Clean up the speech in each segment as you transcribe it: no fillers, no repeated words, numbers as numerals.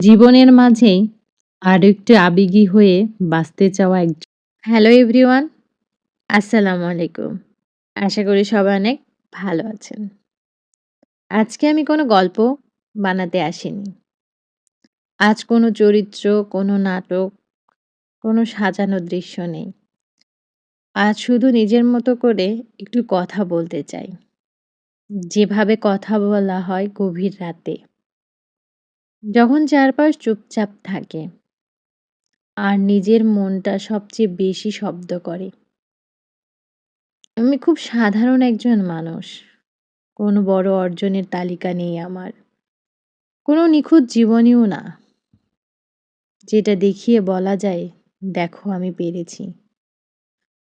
জীবনের মাঝেই আরো একটু আবেগী হয়ে বাঁচতে চাওয়া একজন। হ্যালো এভরিওয়ান, আসসালামু আলাইকুম। আশা করি সবাই অনেক ভালো আছেন। আজকে আমি কোনো গল্প বানাতে আসিনি। আজ কোনো চরিত্র, কোনো নাটক, কোনো সাজানো দৃশ্য নেই। আজ শুধু নিজের মতো করে একটু কথা বলতে চাই। যেভাবে কথা বলা হয় গভীর রাতে। যখন চারপাশ চুপচাপ থাকে আর নিজের মনটা সবচেয়ে বেশি শব্দ করে। আমি খুব সাধারণ একজন মানুষ। কোনো বড় অর্জনের তালিকা নেই আমার। কোনো নিখুঁত জীবনীও না। যেটা দেখিয়ে বলা যায়, দেখো আমি পেরেছি।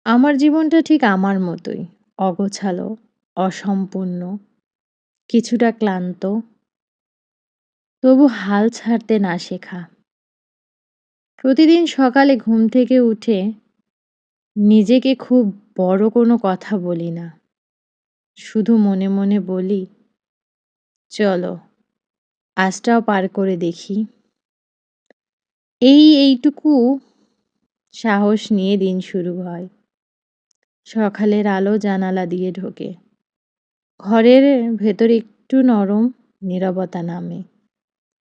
আমার জীবনটা ঠিক আমার মতোই। অগোছালো, অসম্পূর্ণ, কিছুটা ক্লান্ত, তবু হাল ছাড়তে না শেখা। প্রতিদিন সকালে ঘুম থেকে উঠে নিজেকে খুব বড় কোনো কথা বলি না। শুধু মনে মনে বলি, চলো আজটাও পার করে দেখি। এইটুকু সাহস নিয়ে দিন শুরু হয়। সকালের আলো জানালা দিয়ে ঢোকে। ঘরের ভেতর একটু নরম নীরবতা নামে।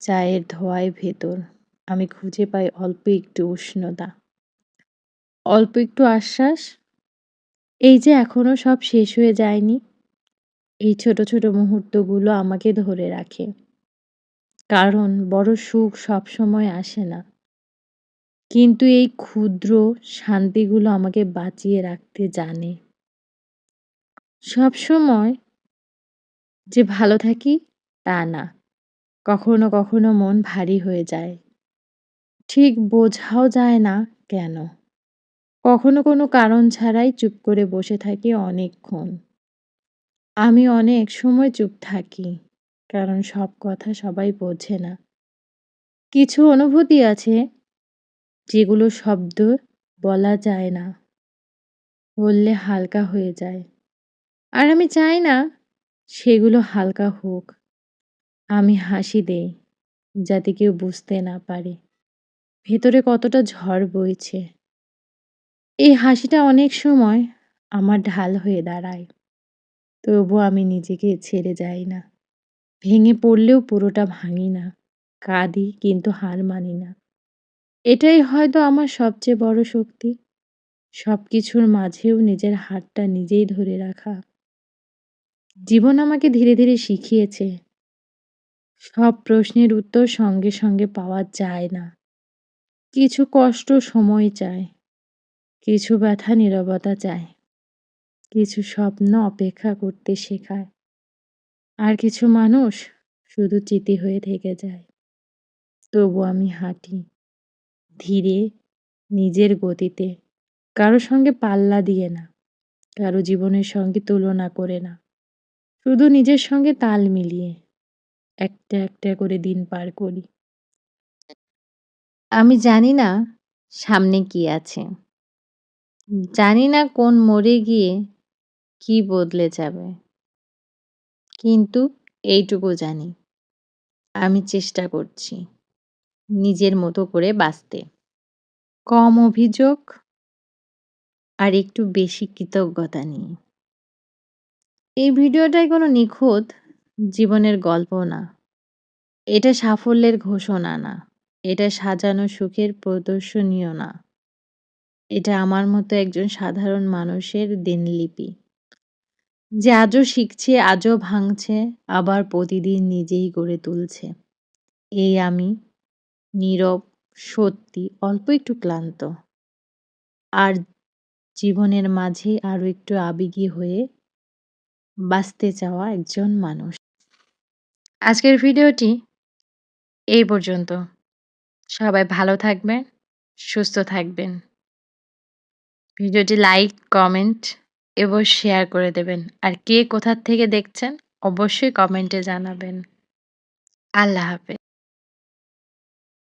চায়ের ধোঁয়ায় ভেতর আমি খুঁজে পাই অল্প একটু উষ্ণতা, অল্প একটু আশ্বাস। এই যে এখনো সব শেষ হয়ে যায়নি। এই ছোট ছোট মুহূর্তগুলো আমাকে ধরে রাখে। কারণ বড় সুখ সবসময় আসে না। কিন্তু এই ক্ষুদ্র শান্তিগুলো আমাকে বাঁচিয়ে রাখতে জানে। সবসময় যে ভালো থাকি তা না। কখনো কখনো মন ভারী হয়ে যায়। ঠিক বোঝাও যায় না কেন। কখনো কোনো কারণ ছাড়াই চুপ করে বসে থাকি অনেকক্ষণ। আমি অনেক সময় চুপ থাকি। কারণ সব কথা সবাই বোঝে না। কিছু অনুভূতি আছে যেগুলো শব্দ বলা যায় না। বললে হালকা হয়ে যায়। আর আমি চাই না সেগুলো হালকা হোক। আমি হাসি দেই যাতে কেউ বুঝতে না পারে ভেতরে কতটা ঝড় বইছে। এই হাসিটা অনেক সময় আমার ঢাল হয়ে দাঁড়ায়। তবুও আমি নিজেকে ছেড়ে যাই না। ভেঙে পড়লেও পুরোটা ভাঙি না। কাঁদি কিন্তু হার মানি না। এটাই হয়তো আমার সবচেয়ে বড় শক্তি। সবকিছুর মাঝেও নিজের হাতটা নিজেই ধরে রাখা। জীবন আমাকে ধীরে ধীরে শিখিয়েছে সব প্রশ্নের উত্তর সঙ্গে সঙ্গে পাওয়া যায় না। কিছু কষ্ট সময় চায়, কিছু ব্যথা নীরবতা চায়, কিছু স্বপ্ন অপেক্ষা করতে শেখায়, আর কিছু মানুষ শুধু স্মৃতি হয়ে থেকে যায়। তবু আমি হাঁটি ধীরে, নিজের গতিতে, কারো সঙ্গে পাল্লা দিয়ে না, কারো জীবনের সঙ্গে তুলনা করে না, শুধু নিজের সঙ্গে তাল মিলিয়ে একটা একটা করে দিন পার করি। আমি জানি না সামনে কি আছে, জানি না কোন মোড়ে গিয়ে কি বদলে যাবে, কিন্তু এইটুকু জানি আমি চেষ্টা করছি নিজের মতো করে বাঁচতে। কম অভিযোগ আর একটু বেশি কৃতজ্ঞতা নিয়ে। এই ভিডিওটাই কোনো নিখুঁত জীবনের গল্প না। এটা সাফল্যের ঘোষণা না। এটা সাজানো সুখের প্রদর্শনীয় না। এটা আমার মতো একজন সাধারণ মানুষের দিনলিপি। যে আজও শিখছে, আজও ভাঙছে, আবার প্রতিদিন নিজেই গড়ে তুলছে। এই আমি নীরব, সত্যি, অল্প একটু ক্লান্ত। আর জীবনের মাঝে আরো একটু আবেগী হয়ে বাঁচতে চাওয়া একজন মানুষ। আজকের ভিডিওটি এই পর্যন্ত। সবাই ভালো থাকবেন, সুস্থ থাকবেন। ভিডিওটি লাইক, কমেন্ট এবং শেয়ার করে দেবেন। আর কে কোথা থেকে দেখছেন অবশ্যই কমেন্টে জানাবেন। আল্লাহ হাফেজ।